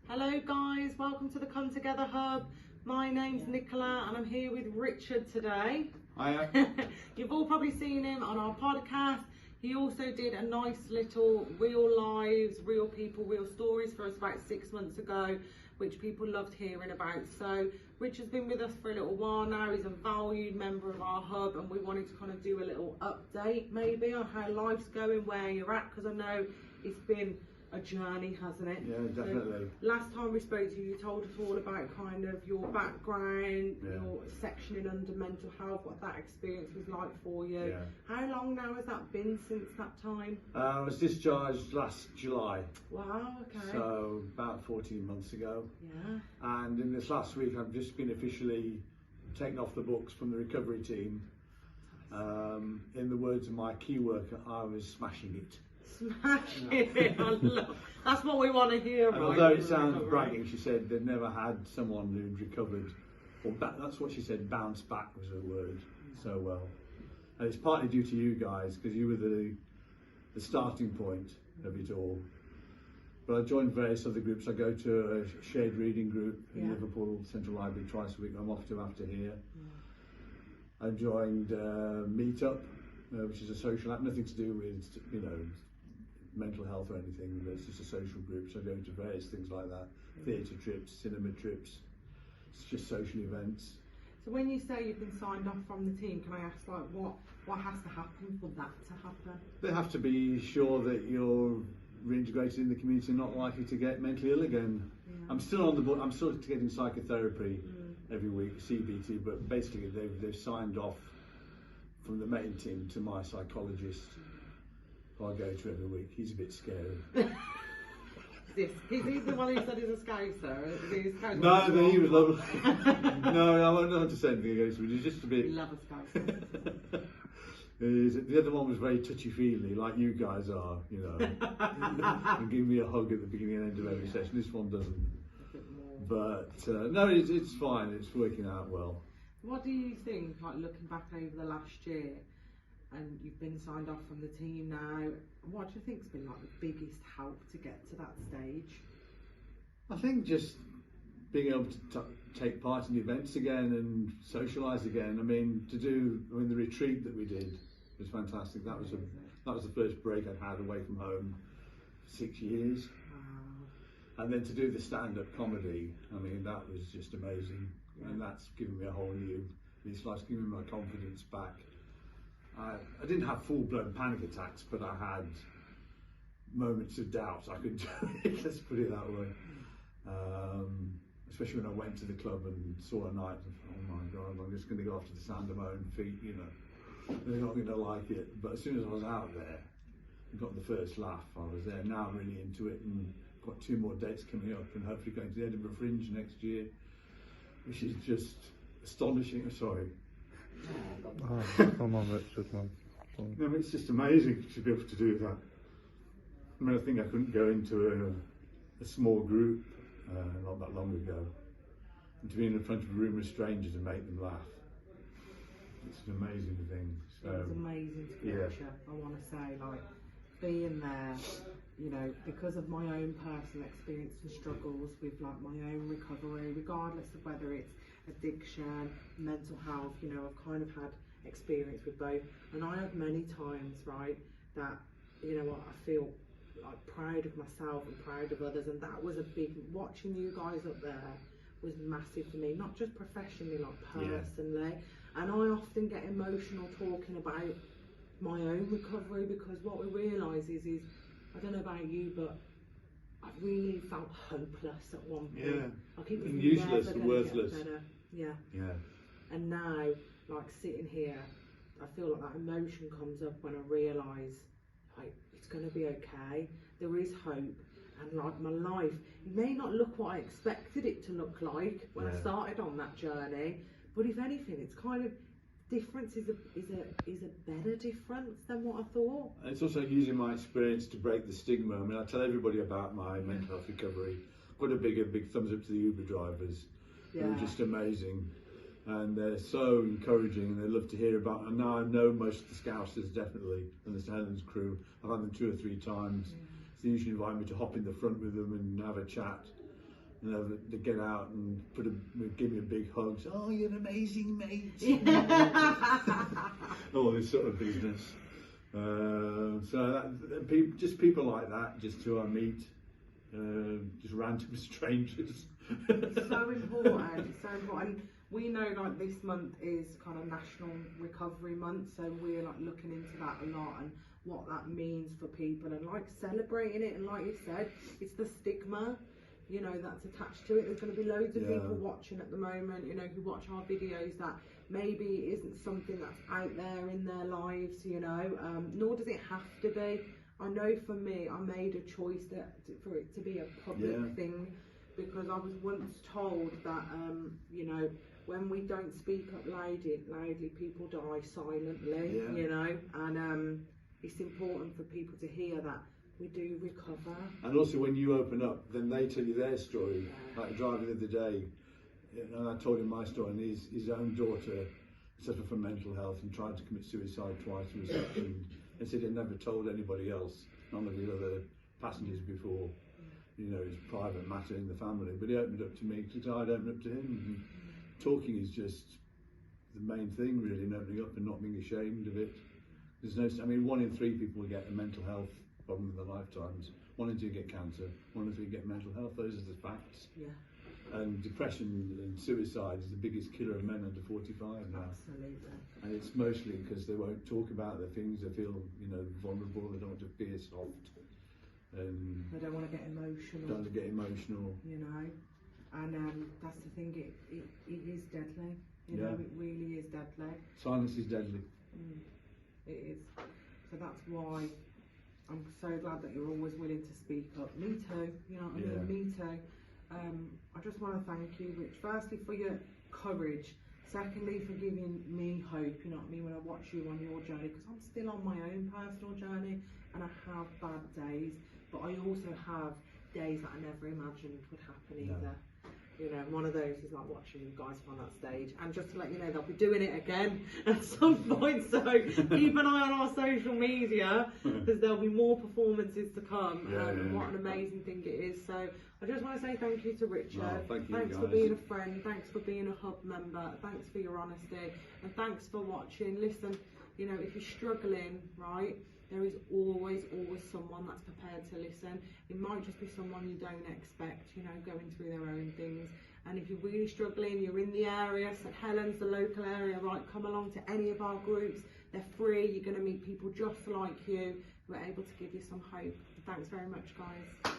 Hello guys, welcome to the Come Together Hub. My name's Nicola and I'm here with Richard today. Hiya. You've all probably seen him on our podcast. He also did a nice little real lives, real people, real stories for us about 6 months ago, which people loved hearing about. So Richard's been with us for a little while now. He's a valued member of our hub and we wanted to kind of do a little update maybe on how life's going, where you're at, because I know it's been a journey, hasn't it? Yeah, definitely. So last time we spoke to you, you told us all about kind of your background, your sectioning under mental health, what that experience was like for you. Yeah. How long now has that been since that time? I was discharged last July. Wow, okay. So about 14 months ago. Yeah. And in this last week, I've just been officially taken off the books from the recovery team. In the words of my key worker, I was smashing it. Smashing it. I love, that's what we want to hear. And although it sounds bragging, she said they'd never had someone who'd recovered, or that's what she said, bounce back was her word, so well. And it's partly due to you guys, because you were the starting point of it all. But I joined various other groups. I go to a shared reading group in Liverpool Central Library twice a week. I'm off to after here. I joined Meetup, which is a social app, nothing to do with, you know, mental health or anything, but it's just a social group. So I go to various things like that, theatre trips, cinema trips, it's just social events. So when you say you've been signed off from the team, can I ask, like, what has to happen for that to happen? They have to be sure that you're reintegrated in the community and not likely to get mentally ill again. Yeah. I'm still on the board, I'm still getting psychotherapy every week, CBT, but basically they've signed off from the main team to my psychologist, who I go to every week. He's a bit scary. Is he the one who said he's a scouser? No, he was lovely. No, I won't have to say anything against him. He's just a bit. We love a scouser. The other one was very touchy-feely, like you guys are, you know, and give me a hug at the beginning and end of every session. This one doesn't. But no, it's fine. It's working out well. What do you think, like looking back over the last year, and you've been signed off from the team now, what do you think's been like the biggest help to get to that stage? I think just being able to take part in events again and socialise again. I mean, the retreat that we did was fantastic. That was the first break I'd had away from home for 6 years. Wow. And then to do the stand-up comedy, I mean, that was just amazing. Yeah. And that's given me a whole new, it's like giving me my confidence back. I didn't have full-blown panic attacks, but I had moments of doubt. I could do it, let's put it that way. Especially when I went to the club and saw a night, oh my God, I'm just going to go after the sound of my own feet, you know. They're not going to like it. But as soon as I was out there, and got the first laugh, I was there. Now I'm really into it and got 2 more dates coming up and hopefully going to the Edinburgh Fringe next year, which is just astonishing. Sorry. Come on, Richard, man. No, it's just amazing to be able to do that. I mean, I think I couldn't go into a small group not that long ago, and to be in front of a room of strangers and make them laugh. It's an amazing thing. So, it's amazing to picture. I want to say, like, being there, you know, because of my own personal experience and struggles with like my own recovery, regardless of whether it's addiction, mental health, you know, I've kind of had experience with both, and I have many times, right, that, you know what, I feel like proud of myself and proud of others, and that was a big, watching you guys up there was massive for me, not just professionally, like personally. And I often get emotional talking about my own recovery, because what we realise is, I don't know about you, but I really felt hopeless at one point. Yeah, like it was useless and worthless. Yeah. And now, like sitting here, I feel like that emotion comes up when I realise, like, it's going to be okay. There is hope, and like my life, it may not look what I expected it to look like when I started on that journey, but if anything, it's kind of difference is a better difference than what I thought. It's also using my experience to break the stigma. I mean, I tell everybody about my mental health recovery. Got a big thumbs up to the Uber drivers. They're just amazing, and they're so encouraging, and they love to hear about. And now I know most of the Scousers definitely, and the St Helens crew. I've had them 2 or 3 times. They usually invite me to hop in the front with them and have a chat. You know, they get out and give me a big hug. Say, oh, you're an amazing mate. All this sort of business. Just people like that, just who I meet, just random strangers. So important, so important. We know like this month is kind of National Recovery Month, so we're like looking into that a lot and what that means for people and like celebrating it. And like you said, it's the stigma, you know, that's attached to it. There's going to be loads of people watching at the moment, you know, who watch our videos that maybe isn't something that's out there in their lives, you know, nor does it have to be. I know for me, I made a choice for it to be a public thing, because I was once told that, you know, when we don't speak up loudly, people die silently, you know, and it's important for people to hear that we do recover. And also when you open up, then they tell you their story. Like driving the other day, and I told him my story, and his own daughter suffered from mental health and tried to commit suicide twice in reception, and said he'd never told anybody else, none of the other passengers before. You know, it's a private matter in the family, but he opened up to me because I'd opened up to him. And talking is just the main thing, really, and opening up and not being ashamed of it. There's no, I mean, 1 in 3 people get a mental health problem in their lifetimes. 1 in 2 get cancer. 1 in 3 get mental health. Those are the facts. Yeah. And depression and suicide is the biggest killer of men under 45 now. Absolutely. And it's mostly because they won't talk about the things. They feel, you know, vulnerable. They don't want to appear soft. And they don't want to get emotional. Don't want to get emotional. You know, and that's the thing. It is deadly. You know, it really is deadly. Silence is deadly. It is. So that's why I'm so glad that you're always willing to speak up. Me too. You know what I mean? Me too. I just want to thank you, Rich, firstly for your courage, secondly for giving me hope, you know what I mean, when I watch you on your journey, because I'm still on my own personal journey and I have bad days, but I also have days that I never imagined would happen either. You know, one of those is like watching you guys on that stage. And just to let you know, they'll be doing it again at some point. So keep an eye on our social media, because there'll be more performances to come. What an amazing thing it is. So I just want to say thank you to Richard. Thanks for being a friend. Thanks for being a hub member. Thanks for your honesty. And thanks for watching. Listen, you know, if you're struggling, right, there is always someone that's prepared to listen. It might just be someone you don't expect, you know, going through their own things. And if you're really struggling, you're in the area, St Helens, the local area, right, come along to any of our groups. They're free. You're going to meet people just like you who are able to give you some hope. Thanks very much, guys.